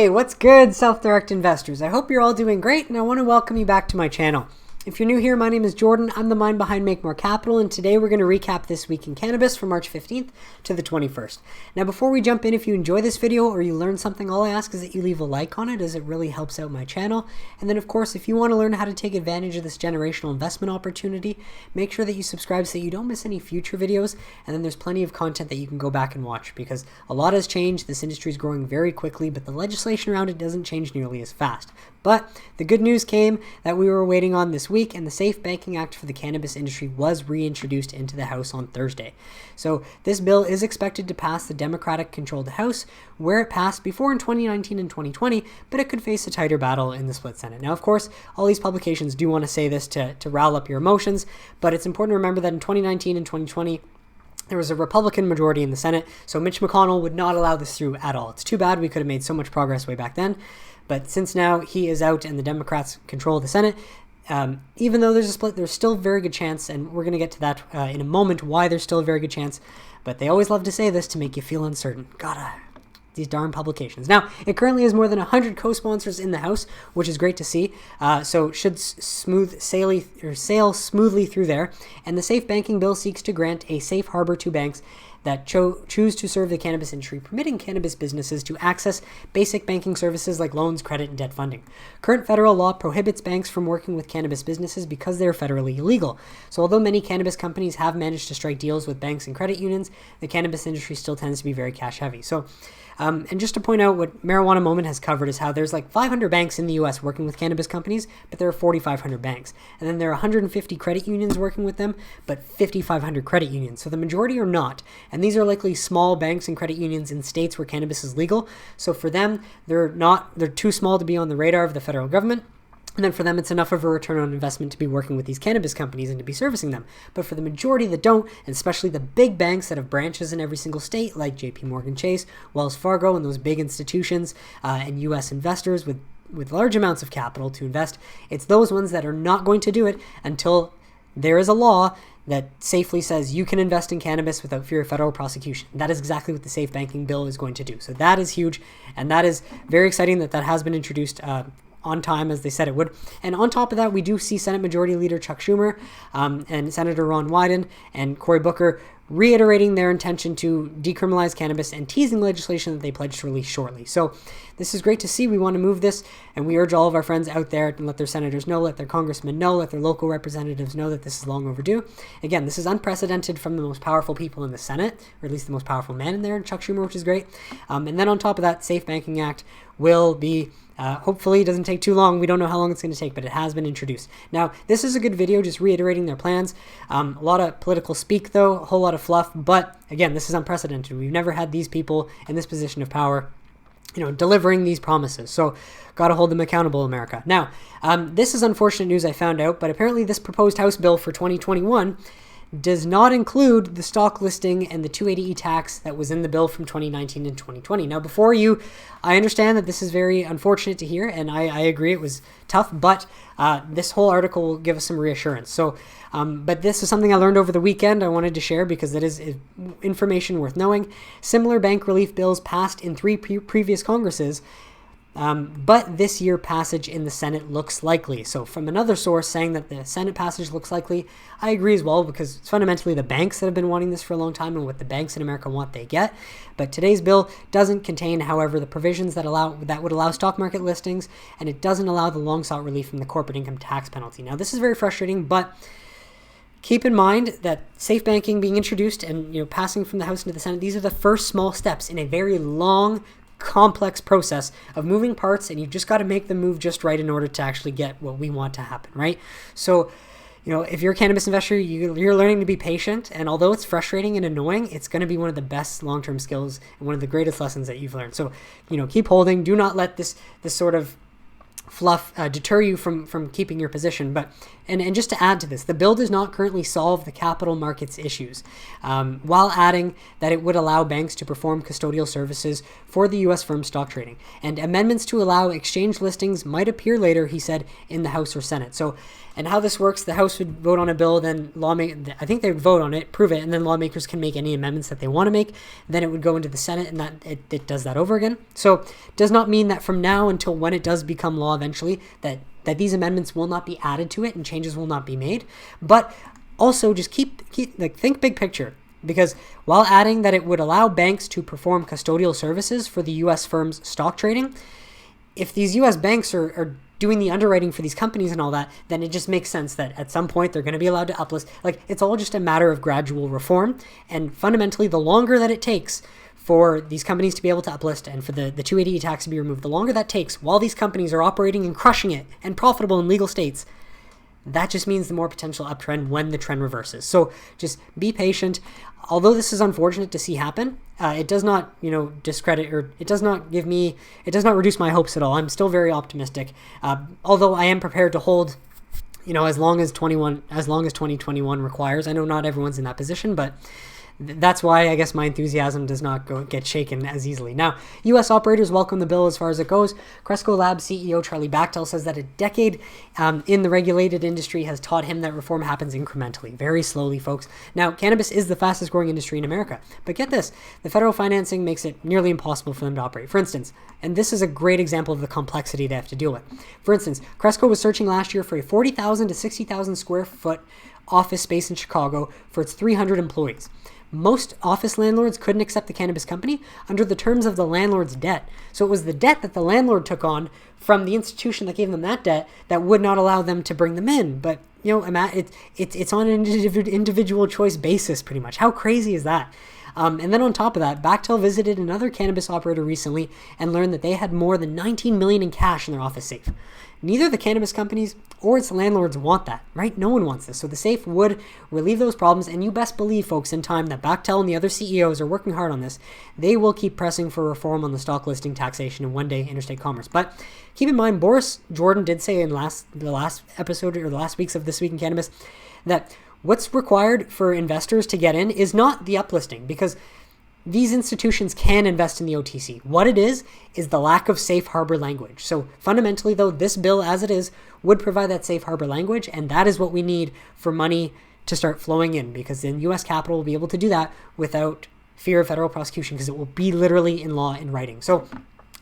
Hey, what's good, self-direct investors? I hope you're all doing great, and I want to welcome you back to my channel. If you're new here, my name is Jordan. I'm the mind behind Make More Capital, and today we're going to recap this week in cannabis from March 15th to the 21st. Now, before we jump in, if you enjoy this video or you learn something, all I ask is that you leave a like on it, as it really helps out my channel. And then, of course, if you want to learn how to take advantage of this generational investment opportunity, make sure that you subscribe so that you don't miss any future videos. And then there's plenty of content that you can go back and watch, because a lot has changed. This industry is growing very quickly, but the legislation around it doesn't change nearly as fast. But the good news came that we were waiting on this week, and the Safe Banking Act for the cannabis industry was reintroduced into the House on Thursday. So this bill is expected to pass the Democratic-controlled House, where it passed before in 2019 and 2020, but it could face a tighter battle in the split Senate. Now, of course, all these publications do want to say this to rile up your emotions, but it's important to remember that in 2019 and 2020, there was a Republican majority in the Senate, so Mitch McConnell would not allow this through at all. It's too bad. We could have made so much progress way back then. But since now he is out and the Democrats control the Senate, even though there's a split, there's still a very good chance, and we're going to get to that in a moment, why there's still a very good chance. But they always love to say this to make you feel uncertain. These darn publications. Now, it currently has more than 100 co-sponsors in the House, which is great to see. So it should sail smoothly through there. And the Safe Banking Bill seeks to grant a safe harbor to banks that choose to serve the cannabis industry, permitting cannabis businesses to access basic banking services like loans, credit, and debt funding. Current federal law prohibits banks from working with cannabis businesses because they are federally illegal. So although many cannabis companies have managed to strike deals with banks and credit unions, the cannabis industry still tends to be very cash heavy. So and just to point out, what Marijuana Moment has covered is how there's like 500 banks in the U.S. working with cannabis companies, but there are 4,500 banks. And then there are 150 credit unions working with them, but 5,500 credit unions. So the majority are not. And these are likely small banks and credit unions in states where cannabis is legal. So for them, they're too small to be on the radar of the federal government. And then for them, it's enough of a return on investment to be working with these cannabis companies and to be servicing them. But for the majority that don't, and especially the big banks that have branches in every single state, like JP Morgan Chase, Wells Fargo, and those big institutions and U.S. investors with large amounts of capital to invest, it's those ones that are not going to do it until there is a law that safely says you can invest in cannabis without fear of federal prosecution. That is exactly what the Safe Banking Bill is going to do. So that is huge, and that is very exciting that has been introduced on time, as they said it would. And on top of that, we do see Senate Majority Leader Chuck Schumer and Senator Ron Wyden and Cory Booker reiterating their intention to decriminalize cannabis and teasing legislation that they pledged to release shortly. So this is great to see. We want to move this, and we urge all of our friends out there to let their senators know, let their congressmen know, let their local representatives know that this is long overdue. Again, this is unprecedented from the most powerful people in the Senate, or at least the most powerful man in there, Chuck Schumer, which is great. And then on top of that, Safe Banking Act will be hopefully it doesn't take too long. We don't know how long it's going to take, but it has been introduced. Now, this is a good video just reiterating their plans. A lot of political speak, though, a whole lot of fluff. But again, this is unprecedented. We've never had these people in this position of power, delivering these promises. So got to hold them accountable, America. Now, this is unfortunate news I found out, but apparently this proposed House bill for 2021 does not include the stock listing and the 280E tax that was in the bill from 2019 and 2020. Now, I understand that this is very unfortunate to hear, and I agree it was tough, but this whole article will give us some reassurance. So, but this is something I learned over the weekend I wanted to share because it is information worth knowing. Similar bank relief bills passed in 3 previous Congresses, but this year passage in the Senate looks likely. So from another source saying that the Senate passage looks likely, I agree as well, because it's fundamentally the banks that have been wanting this for a long time, and what the banks in America want, they get. But today's bill doesn't contain, however, the provisions that would allow stock market listings, and it doesn't allow the long-sought relief from the corporate income tax penalty. Now, this is very frustrating, but keep in mind that safe banking being introduced and passing from the House into the Senate, these are the first small steps in a very long, complex process of moving parts, and you've just got to make them move just right in order to actually get what we want to happen, right? So, if you're a cannabis investor, you're learning to be patient, and although it's frustrating and annoying, it's going to be one of the best long-term skills and one of the greatest lessons that you've learned. So, keep holding. Do not let this sort of fluff deter you from keeping your position. But and just to add to this, the bill does not currently solve the capital markets issues, while adding that it would allow banks to perform custodial services for the U.S. firm stock trading. And amendments to allow exchange listings might appear later, he said, in the House or Senate. So, and how this works, the House would vote on a bill, then I think they would vote on it, prove it, and then lawmakers can make any amendments that they want to make. Then it would go into the Senate, and that it does that over again. So it does not mean that from now until when it does become law eventually, that these amendments will not be added to it and changes will not be made. But also just keep think big picture, because while adding that it would allow banks to perform custodial services for the U.S. firms stock trading, if these U.S. banks are doing the underwriting for these companies and all that, then it just makes sense that at some point they're going to be allowed to uplist. Like, it's all just a matter of gradual reform. And fundamentally, the longer that it takes for these companies to be able to uplist and for the 280E tax to be removed, the longer that takes while these companies are operating and crushing it and profitable in legal states, that just means the more potential uptrend when the trend reverses. So just be patient. Although this is unfortunate to see happen, it does not, discredit, or it does not reduce my hopes at all. I'm still very optimistic. Although I am prepared to hold, as long as 2021 requires. I know not everyone's in that position, but that's why I guess my enthusiasm does not get shaken as easily. Now, U.S. operators welcome the bill as far as it goes. Cresco Labs CEO Charlie Bachtell says that a decade in the regulated industry has taught him that reform happens incrementally, very slowly, folks. Now, cannabis is the fastest growing industry in America, but get this, the federal financing makes it nearly impossible for them to operate. For instance, and this is a great example of the complexity they have to deal with. For instance, Cresco was searching last year for a 40,000 to 60,000 square foot office space in Chicago for its 300 employees. Most office landlords couldn't accept the cannabis company under the terms of the landlord's debt. So it was the debt that the landlord took on from the institution that gave them that debt that would not allow them to bring them in. But, it's on an individual choice basis, pretty much. How crazy is that? And then on top of that, Bachtell visited another cannabis operator recently and learned that they had more than $19 million in cash in their office safe. Neither the cannabis companies or its landlords want that, right? No one wants this. So the safe would relieve those problems, and you best believe, folks, in time that Bachtell and the other CEOs are working hard on this. They will keep pressing for reform on the stock listing taxation and one day interstate commerce. But keep in mind, Boris Jordan did say in the last episode, or the last weeks of This Week in Cannabis, that what's required for investors to get in is not the uplisting, because these institutions can invest in the OTC. What it is the lack of safe harbor language. So fundamentally, though, this bill as it is would provide that safe harbor language, and that is what we need for money to start flowing in, because then U.S. capital will be able to do that without fear of federal prosecution, because it will be literally in law in writing.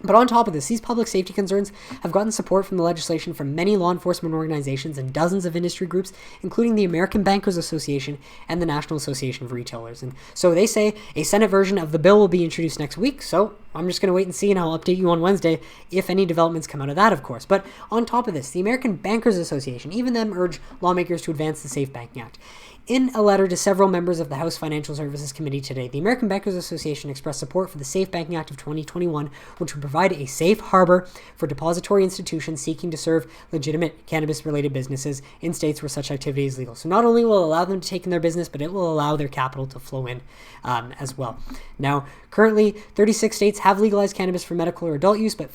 But on top of this, these public safety concerns have gotten support from the legislation from many law enforcement organizations and dozens of industry groups, including the American Bankers Association and the National Association of Retailers. And so they say a Senate version of the bill will be introduced next week. So I'm just going to wait and see, and I'll update you on Wednesday if any developments come out of that, of course. But on top of this, the American Bankers Association, even them, urge lawmakers to advance the Safe Banking Act. In a letter to several members of the House Financial Services Committee today, the American Bankers Association expressed support for the Safe Banking Act of 2021, which would provide a safe harbor for depository institutions seeking to serve legitimate cannabis-related businesses in states where such activity is legal. So not only will it allow them to take in their business, but it will allow their capital to flow in as well. Now, currently, 36 states have legalized cannabis for medical or adult use, but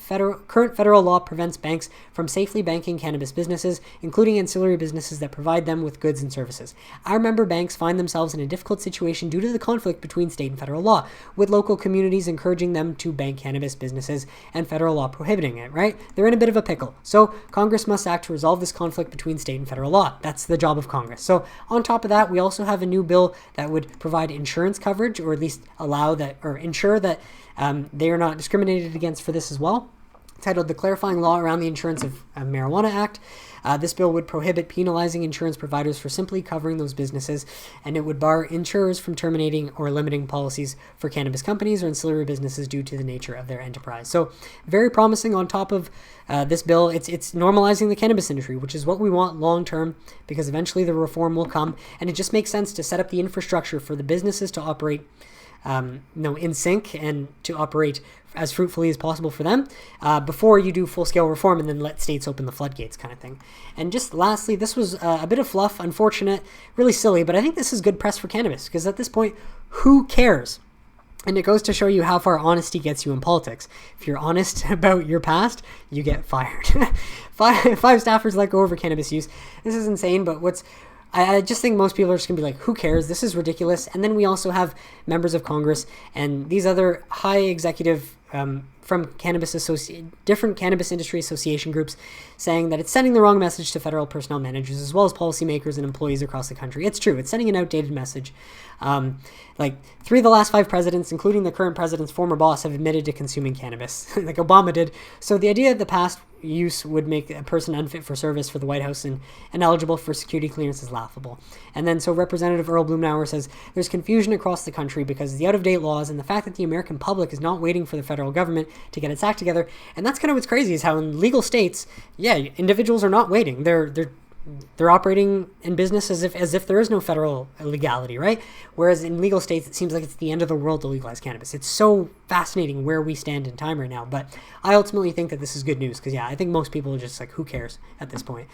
current federal law prevents banks from safely banking cannabis businesses, including ancillary businesses that provide them with goods and services. Our member banks find themselves in a difficult situation due to the conflict between state and federal law, with local communities encouraging them to bank cannabis businesses and federal law prohibiting it, right? They're in a bit of a pickle. So Congress must act to resolve this conflict between state and federal law. That's the job of Congress. So on top of that, we also have a new bill that would provide insurance coverage, or at least allow that, or ensure that they are not discriminated against for this as well. Titled the Clarifying Law Around the Insurance of Marijuana Act. This bill would prohibit penalizing insurance providers for simply covering those businesses, and it would bar insurers from terminating or limiting policies for cannabis companies or ancillary businesses due to the nature of their enterprise. So very promising. On top of this bill, it's normalizing the cannabis industry, which is what we want long term, because eventually the reform will come, and it just makes sense to set up the infrastructure for the businesses to operate in sync and to operate as fruitfully as possible for them before you do full-scale reform and then let states open the floodgates kind of thing. And just lastly, this was a bit of fluff, unfortunate, really silly, but I think this is good press for cannabis, because at this point, who cares? And it goes to show you how far honesty gets you in politics. If you're honest about your past, you get fired. Five staffers let go over cannabis use. This is insane, but I just think most people are just going to be like, who cares? This is ridiculous. And then we also have members of Congress and these other high executive from different cannabis industry association groups saying that it's sending the wrong message to federal personnel managers as well as policymakers and employees across the country. It's true. It's sending an outdated message. Like 3 of the last 5 presidents, including the current president's former boss, have admitted to consuming cannabis, like Obama did. So the idea that the past use would make a person unfit for service for the White House and ineligible for security clearance is laughable. And then so Representative Earl Blumenauer says there's confusion across the country because of the out-of-date laws and the fact that the American public is not waiting for the federal government to get its act together. And that's kind of what's crazy is how in legal states, individuals are not waiting. They're operating in business as if there is no federal legality, right? Whereas in legal states, it seems like it's the end of the world to legalize cannabis. It's so fascinating where we stand in time right now. But I ultimately think that this is good news because, I think most people are just like, who cares at this point?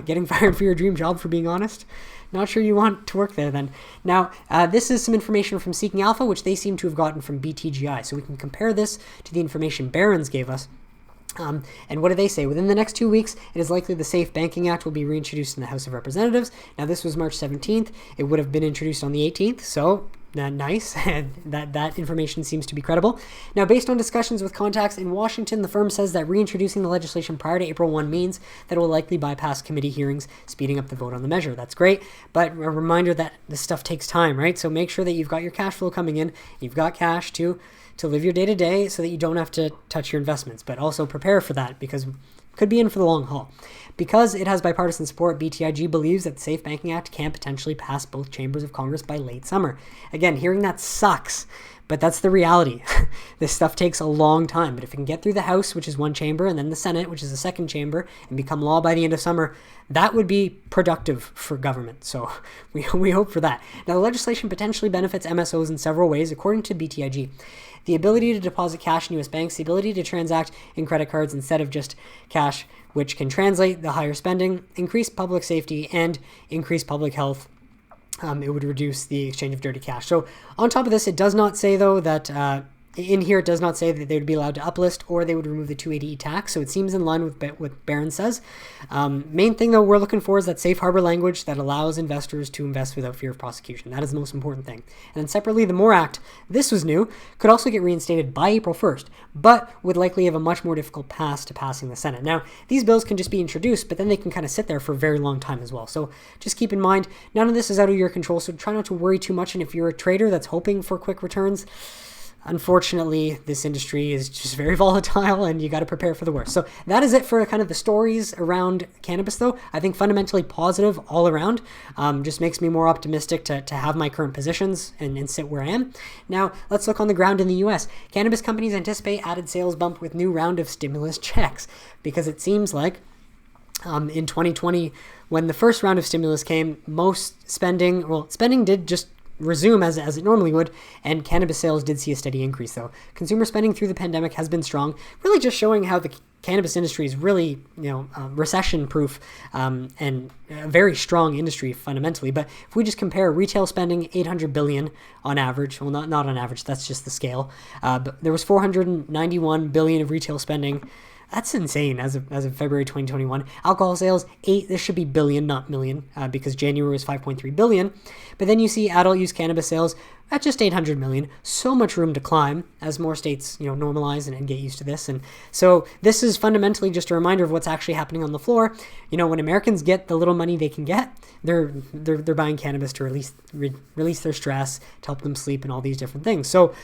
Getting fired for your dream job, for being honest? Not sure you want to work there then. Now, this is some information from Seeking Alpha, which they seem to have gotten from BTGI. So we can compare this to the information Barrons gave us. And what do they say? Within the next 2 weeks, it is likely the Safe Banking Act will be reintroduced in the House of Representatives. Now, this was March 17th. It would have been introduced on the 18th, so nice. that information seems to be credible. Now, based on discussions with contacts in Washington, the firm says that reintroducing the legislation prior to April 1 means that it will likely bypass committee hearings, speeding up the vote on the measure. That's great, but a reminder that this stuff takes time, right? So make sure that you've got your cash flow coming in, you've got cash to live your day-to-day so that you don't have to touch your investments, but also prepare for that because it could be in for the long haul. Because it has bipartisan support, BTIG believes that the Safe Banking Act can potentially pass both chambers of Congress by late summer. Again, hearing that sucks, but that's the reality. This stuff takes a long time, but if it can get through the House, which is one chamber, and then the Senate, which is the second chamber, and become law by the end of summer, that would be productive for government. So we hope for that. Now, the legislation potentially benefits MSOs in several ways, according to BTIG. The ability to deposit cash in U.S. banks, the ability to transact in credit cards instead of just cash, which can translate the higher spending, increase public safety, and increase public health. It would reduce the exchange of dirty cash. So on top of this, it does not say, though, that in here it does not say that they would be allowed to uplist or they would remove the 280E tax. So it seems in line with what Barron says. Main thing, though, we're looking for is that safe harbor language that allows investors to invest without fear of prosecution. That is the most important thing. And then separately, the MORE Act, this was new, could also get reinstated by April 1st, but would likely have a much more difficult path to passing the Senate. Now, these bills can just be introduced, but then they can kind of sit there for a very long time as well. So just keep in mind, none of this is out of your control, so try not to worry too much. And if you're a trader that's hoping for quick returns, unfortunately, this industry is just very volatile and you got to prepare for the worst. So that is it for kind of the stories around cannabis, though. I think fundamentally positive all around. Just makes me more optimistic to have my current positions and sit where I am. Now, let's look on the ground in the U.S. Cannabis companies anticipate added sales bump with new round of stimulus checks because it seems like in 2020, when the first round of stimulus came, spending did just resume as it normally would, and cannabis sales did see a steady increase, though. Consumer spending through the pandemic has been strong, really just showing how the cannabis industry is really, recession-proof and a very strong industry fundamentally. But if we just compare retail spending, $800 billion on average, well, not on average, that's just the scale, but there was $491 billion of retail spending. That's insane as of February 2021. Alcohol sales, this should be billion, not million, because January was 5.3 billion. But then you see adult use cannabis sales at just 800 million. So much room to climb as more states, normalize and get used to this. And so this is fundamentally just a reminder of what's actually happening on the floor. When Americans get the little money they can get, they're buying cannabis to release their stress, to help them sleep, and all these different things. So,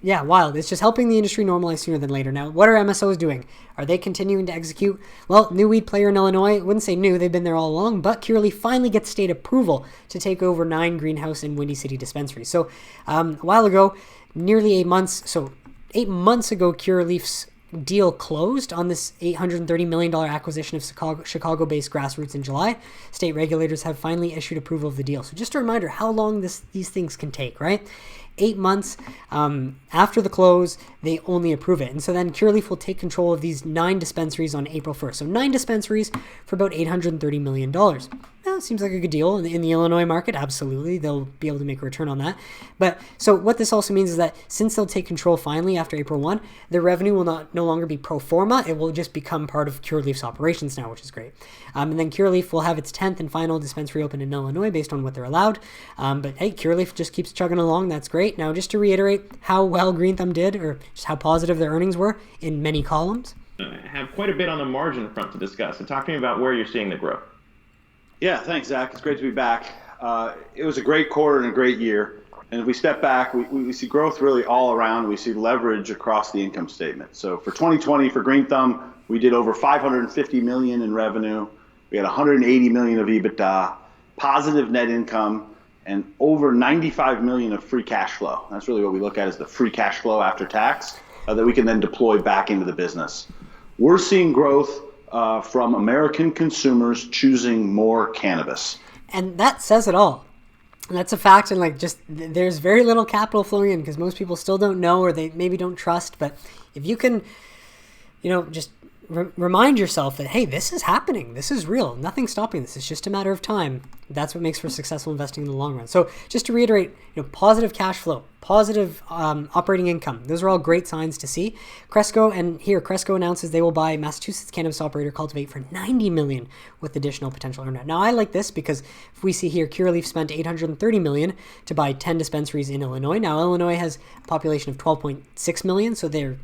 yeah, wild. It's just helping the industry normalize sooner than later. Now, what are MSOs doing? Are they continuing to execute? Well, new weed player in Illinois, I wouldn't say new, they've been there all along, but Curaleaf finally gets state approval to take over 9 greenhouse and Windy City dispensaries. So, a while ago, nearly 8 months ago, Curaleaf's deal closed on this $830 million acquisition of Chicago-based Grassroots in July. State regulators have finally issued approval of the deal. So just a reminder how long these things can take, right? 8 months after the close, they only approve it. And so then Curaleaf will take control of these 9 dispensaries on April 1st. So 9 dispensaries for about $830 million. Well, it seems like a good deal in the Illinois market. Absolutely. They'll be able to make a return on that. But so what this also means is that since they'll take control finally after April 1, their revenue will no longer be pro forma. It will just become part of Curaleaf's operations now, which is great. And then Curaleaf will have its 10th and final dispensary open in Illinois based on what they're allowed. But hey, Curaleaf just keeps chugging along. That's great. Now, just to reiterate how well Green Thumb did, or just how positive their earnings were in many columns. I have quite a bit on the margin front to discuss. So talk to me about where you're seeing the growth. Yeah, thanks, Zach. It's great to be back. It was a great quarter and a great year. And if we step back, we see growth really all around. We see leverage across the income statement. So for 2020, for Green Thumb, we did over $550 million in revenue. We had $180 million of EBITDA, positive net income, and over $95 million of free cash flow. That's really what we look at as the free cash flow after tax that we can then deploy back into the business. We're seeing growth from American consumers choosing more cannabis. And that says it all. And that's a fact. And like, just there's very little capital flowing in because most people still don't know, or they maybe don't trust. But if you can, just remind yourself that, hey, this is happening. This is real. Nothing's stopping this. It's just a matter of time. That's what makes for successful investing in the long run. So just to reiterate, positive cash flow, positive operating income. Those are all great signs to see. Cresco announces they will buy Massachusetts cannabis operator Cultivate for $90 million with additional potential earnout. Now, I like this because if we see here, Curaleaf spent $830 million to buy 10 dispensaries in Illinois. Now, Illinois has a population of 12.6 million, so they're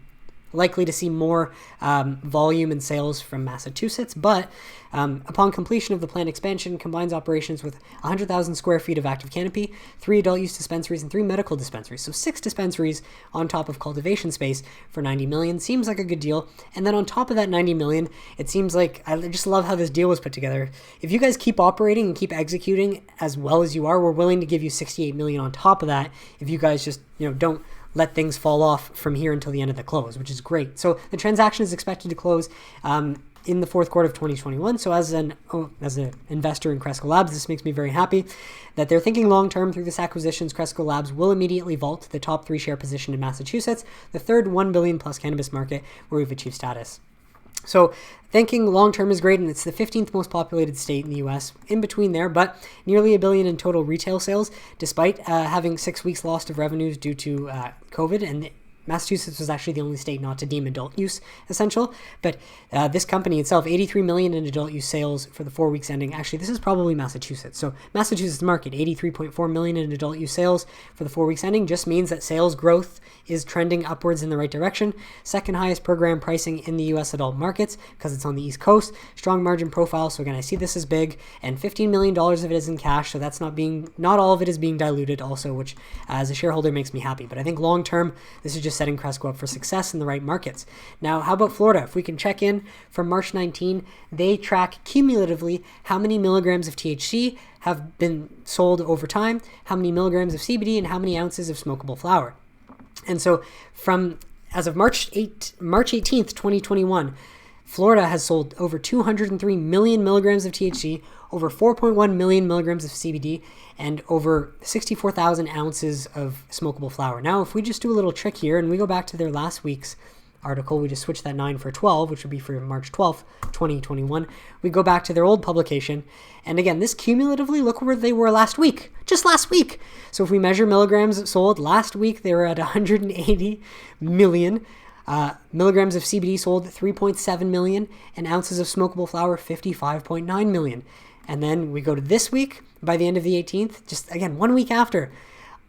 likely to see more volume and sales from Massachusetts, but upon completion of the planned expansion, combines operations with 100,000 square feet of active canopy, 3 adult use dispensaries, and 3 medical dispensaries. So 6 dispensaries on top of cultivation space for $90 million. Seems like a good deal. And then on top of that $90 million, it seems like, I just love how this deal was put together. If you guys keep operating and keep executing as well as you are, we're willing to give you $68 million on top of that if you guys just, don't let things fall off from here until the end of the close, which is great. So the transaction is expected to close in the fourth quarter of 2021. So as an investor in Cresco Labs, this makes me very happy that they're thinking long-term through this acquisition. Cresco Labs will immediately vault the top 3 share position in Massachusetts, the third $1 billion plus cannabis market where we've achieved status. So thinking long-term is great, and it's the 15th most populated state in the U.S., in between there, but nearly $1 billion in total retail sales, despite having 6 weeks lost of revenues due to COVID, and Massachusetts was actually the only state not to deem adult use essential. But this company itself, $83 million in adult use sales for the 4 weeks ending. Actually, this is probably Massachusetts. So Massachusetts market, $83.4 million in adult use sales for the 4 weeks ending, just means that sales growth is trending upwards in the right direction. Second highest per gram pricing in the U.S. adult markets because it's on the East Coast. Strong margin profile. So again, I see this as big, and $15 million of it is in cash. So that's not all of it is being diluted also, which as a shareholder makes me happy. But I think long term, this is just setting Cresco up for success in the right markets. Now, how about Florida? If we can check in from March 19, they track cumulatively how many milligrams of THC have been sold over time, how many milligrams of CBD, and how many ounces of smokable flower. And so as of March 18th, 2021, Florida has sold over 203 million milligrams of THC, over 4.1 million milligrams of CBD, and over 64,000 ounces of smokable flower. Now, if we just do a little trick here and we go back to their last week's article, we just switch that 9 for 12, which would be for March 12th, 2021. We go back to their old publication. And again, this cumulatively, look where they were last week, just last week. So if we measure milligrams sold, last week they were at 180 million. Milligrams of CBD sold 3.7 million, and ounces of smokable flower 55.9 million. And then we go to this week, by the end of the 18th, just again, 1 week after,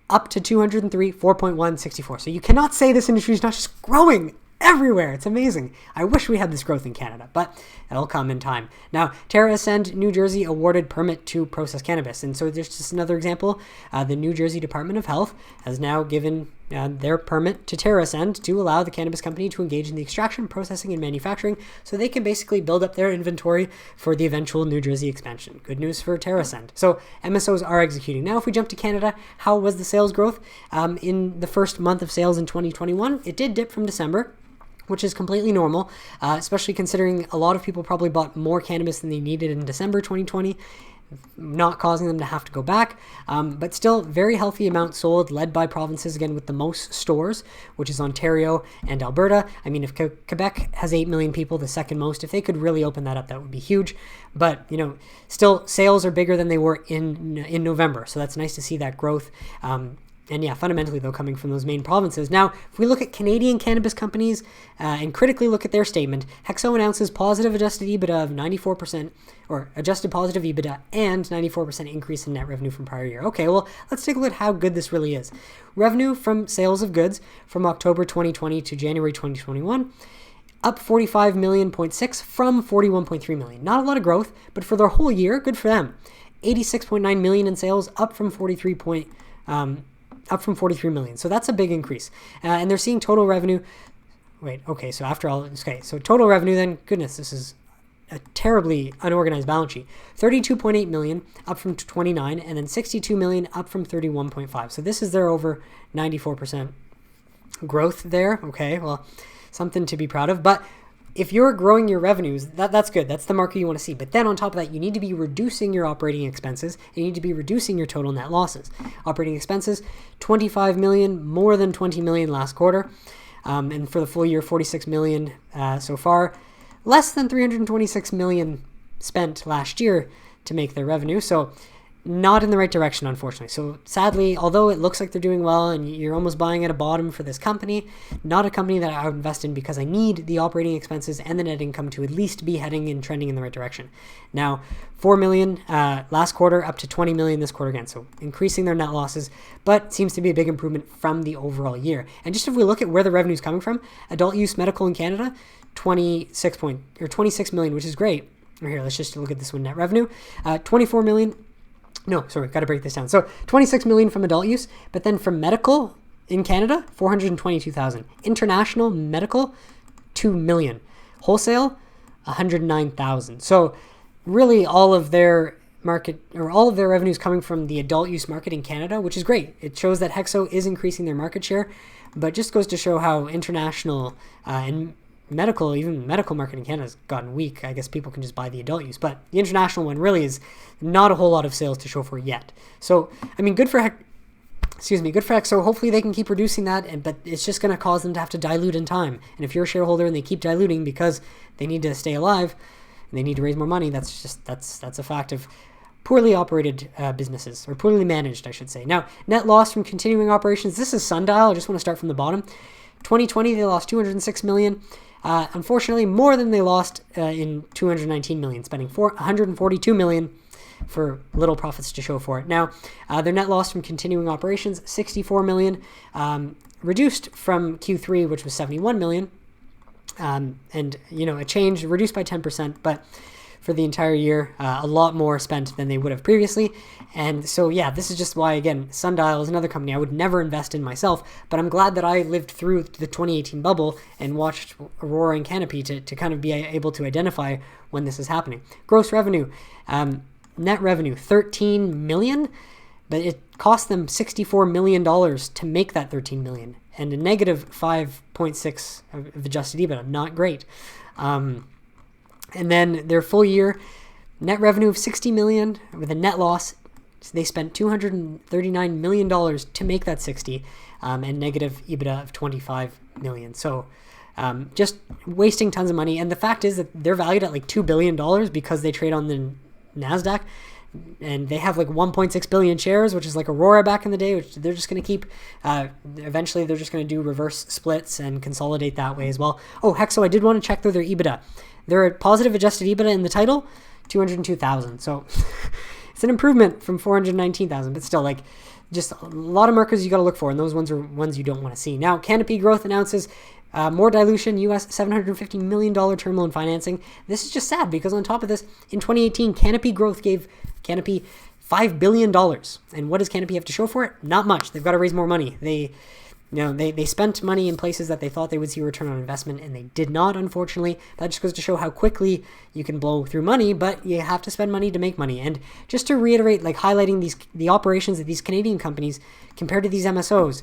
up to 203, 4.1, 64. So you cannot say this industry is not just growing everywhere. It's amazing. I wish we had this growth in Canada, but it'll come in time. Now, TerrAscend, New Jersey awarded permit to process cannabis. And so there's just another example. The New Jersey Department of Health has now given their permit to TerrAscend to allow the cannabis company to engage in the extraction, processing, and manufacturing so they can basically build up their inventory for the eventual New Jersey expansion. Good news for TerrAscend. So MSOs are executing. Now, if we jump to Canada, how was the sales growth? In the first month of sales in 2021, it did dip from December, which is completely normal, especially considering a lot of people probably bought more cannabis than they needed in December 2020. not causing them to have to go back, but still very healthy amount sold, led by provinces again with the most stores, which is Ontario and Alberta. I mean, if Quebec has 8 million people, the second most, if they could really open that up, that would be huge. But still sales are bigger than they were in November, so that's nice to see that growth. And yeah, fundamentally, though, coming from those main provinces. Now, if we look at Canadian cannabis companies and critically look at their statement, HEXO announces positive adjusted EBITDA of 94%, or adjusted positive EBITDA and 94% increase in net revenue from prior year. Okay, well, let's take a look at how good this really is. Revenue from sales of goods from October 2020 to January 2021, up 45.6 million from 41.3 million. Not a lot of growth, but for their whole year, good for them. 86.9 million in sales, up from 43 million. So that's a big increase. And they're seeing total revenue. So total revenue then, goodness, this is a terribly unorganized balance sheet. 32.8 million up from 29, and then 62 million up from 31.5. So this is their over 94% growth there. Okay, well, something to be proud of. But if you're growing your revenues, that's good. That's the marker you want to see. But then on top of that, you need to be reducing your operating expenses. And you need to be reducing your total net losses. Operating expenses, 25 million, more than 20 million last quarter. And for the full year, 46 million so far. Less than 326 million spent last year to make their revenue. So not in the right direction, unfortunately. So sadly, although it looks like they're doing well and you're almost buying at a bottom for this company, not a company that I would invest in because I need the operating expenses and the net income to at least be heading and trending in the right direction. Now, 4 million last quarter, up to 20 million this quarter again. So increasing their net losses, but seems to be a big improvement from the overall year. And just if we look at where the revenue is coming from, adult use medical in Canada, 26 million, which is great. Or here, let's just look at this one, net revenue, 24 million. No, sorry, got to break this down. So 26 million from adult use, but then from medical in Canada, 422,000. International medical, 2 million. Wholesale, 109,000. So really all of their market, or all of their revenues coming from the adult use market in Canada, which is great. It shows that HEXO is increasing their market share, but just goes to show how international and medical, even medical market in Canada has gotten weak. I guess people can just buy the adult use, but the international one really is not a whole lot of sales to show for yet. So, I mean, good for HEXO. Hopefully they can keep reducing that, but it's just going to cause them to have to dilute in time. And if you're a shareholder and they keep diluting because they need to stay alive and they need to raise more money, that's a fact of poorly operated businesses, or poorly managed, I should say. Now, net loss from continuing operations. This is Sundial. I just want to start from the bottom. 2020, they lost 206 million. Unfortunately, more than they lost in 219 million, spending 142 million for little profits to show for it. Now, their net loss from continuing operations, 64 million, reduced from Q3, which was 71 million, and a change, reduced by 10%, but for the entire year, a lot more spent than they would have previously. And so, yeah, this is just why, again, Sundial is another company I would never invest in myself, but I'm glad that I lived through the 2018 bubble and watched Aurora and Canopy to kind of be able to identify when this is happening. Gross revenue, net revenue, 13 million, but it cost them $64 million to make that 13 million, and a negative 5.6 of adjusted EBITDA, not great. And then their full year net revenue of 60 million with a net loss. So they spent $239 million to make that 60, and negative EBITDA of 25 million. So just wasting tons of money. And the fact is that they're valued at like $2 billion because they trade on the NASDAQ, and they have like 1.6 billion shares, which is like Aurora back in the day, which they're just going to keep. Eventually, they're just going to do reverse splits and consolidate that way as well. Oh, HEXO, I did want to check though their EBITDA. They're at positive adjusted EBITDA in the title, 202,000. So it's an improvement from 419,000, but still, like, just a lot of markers you got to look for, and those ones are ones you don't want to see. Now, Canopy Growth announces more dilution, US $750 million term loan financing. This is just sad because on top of this, in 2018, Canopy Growth gave Canopy $5 billion. And what does Canopy have to show for it? Not much. They've got to raise more money. They spent money in places that they thought they would see return on investment, and they did not, unfortunately. That just goes to show how quickly you can blow through money, but you have to spend money to make money. And just to reiterate, like highlighting the operations of these Canadian companies compared to these MSOs,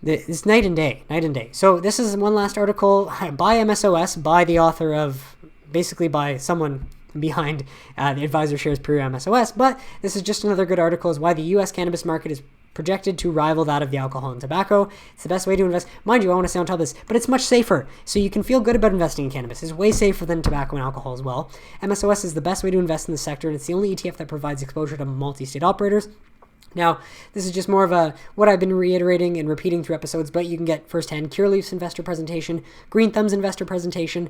it's night and day. So this is one last article by MSOs, by the author of, basically by someone behind the advisor shares per MSOS, but this is just another good article as why the U.S. cannabis market is projected to rival that of the alcohol and tobacco. It's the best way to invest. Mind you, I want to say on top of this, but it's much safer. So you can feel good about investing in cannabis. It's way safer than tobacco and alcohol as well. MSOS is the best way to invest in the sector, and it's the only ETF that provides exposure to multi-state operators. Now, this is just more of what I've been reiterating and repeating through episodes, but you can get firsthand Curaleaf's investor presentation, Green Thumb's investor presentation,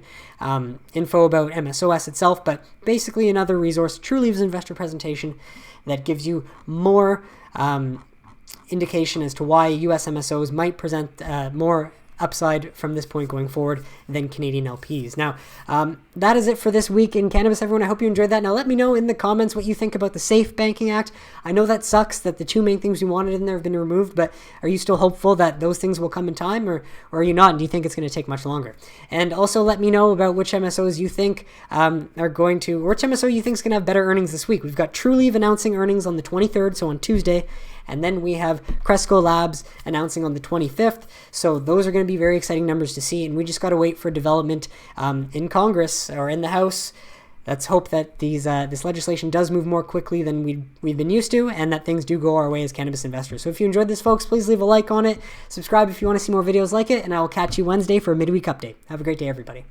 info about MSOS itself, but basically another resource, Truliev's investor presentation that gives you more indication as to why US MSOs might present more upside from this point going forward than Canadian LPs. Now, that is it for this week in cannabis, everyone. I hope you enjoyed that. Now, let me know in the comments what you think about the SAFE Banking Act. I know that sucks that the two main things we wanted in there have been removed, but are you still hopeful that those things will come in time, or are you not? And do you think it's going to take much longer? And also let me know about which MSOs you think are going to, or which MSO you think is going to have better earnings this week. We've got Trulieve announcing earnings on the 23rd, so on Tuesday. And then we have Cresco Labs announcing on the 25th. So those are going to be very exciting numbers to see. And we just got to wait for development in Congress or in the House. Let's hope that this legislation does move more quickly than we've been used to, and that things do go our way as cannabis investors. So if you enjoyed this, folks, please leave a like on it. Subscribe if you want to see more videos like it. And I will catch you Wednesday for a midweek update. Have a great day, everybody.